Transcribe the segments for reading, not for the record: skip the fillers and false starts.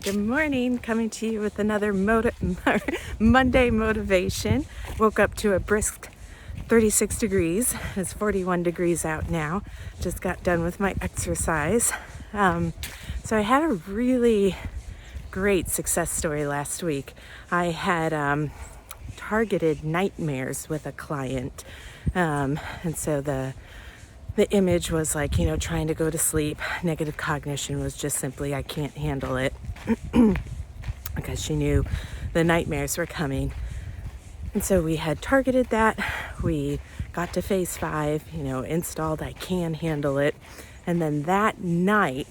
Good morning, coming to you with another Monday motivation. Woke up to a brisk 36 degrees. It's 41 degrees out now. Just got done with my exercise. So I had a really great success story last week. I had targeted nightmares with a client. And so the image was like, trying to go to sleep. Negative cognition was just simply, I can't handle it. Because she knew the nightmares were coming. And so we had targeted that. We got to phase 5, installed, I can handle it. And then that night,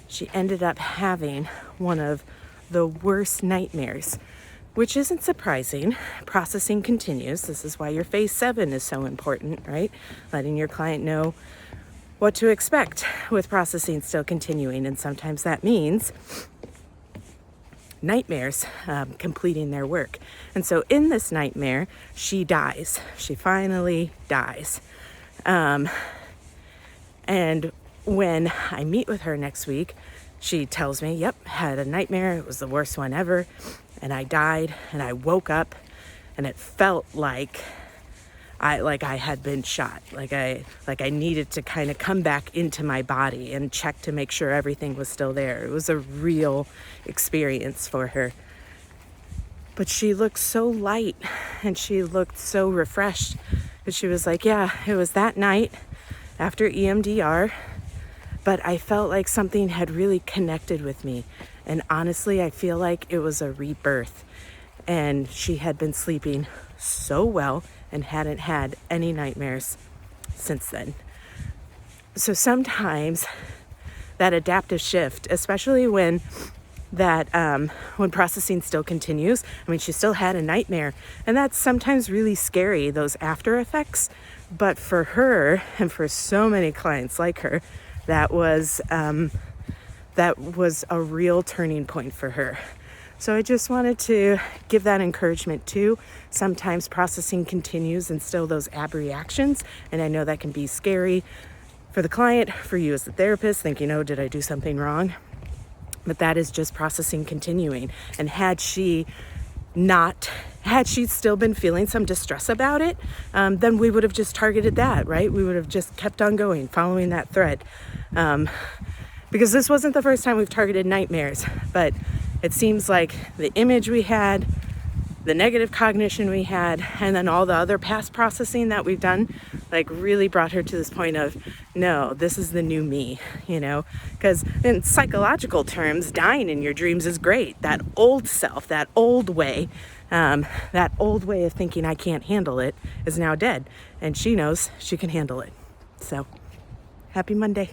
she ended up having one of the worst nightmares, which isn't surprising. Processing continues. This is why your phase 7 is so important, right? Letting your client know what to expect with processing still continuing. And sometimes that means nightmares completing their work. And so in this nightmare, she dies. She finally dies. And when I meet with her next week, she tells me, yep, had a nightmare. It was the worst one ever. And I died and I woke up and it felt like I had been shot. Like I needed to kind of come back into my body and check to make sure everything was still there. It was a real experience for her. But she looked so light and she looked so refreshed. But she was like, yeah, it was that night after EMDR, but I felt like something had really connected with me. And honestly, I feel like it was a rebirth. And she had been sleeping so well and hadn't had any nightmares since then. So sometimes that adaptive shift, especially when processing still continues, she still had a nightmare, and that's sometimes really scary, those after effects. But for her and for so many clients like her, that was a real turning point for her. So I just wanted to give that encouragement too. Sometimes processing continues and still those ab reactions. And I know that can be scary for the client, for you as the therapist, thinking, oh, did I do something wrong? But that is just processing continuing. And had she still been feeling some distress about it, then we would have just targeted that, right? We would have just kept on going, following that thread. Because this wasn't the first time we've targeted nightmares, but it seems like the image we had, the negative cognition we had, and then all the other past processing that we've done, really brought her to this point of, no, this is the new me, because in psychological terms, dying in your dreams is great. That old self, that old way of thinking I can't handle it is now dead, and she knows she can handle it. So happy Monday.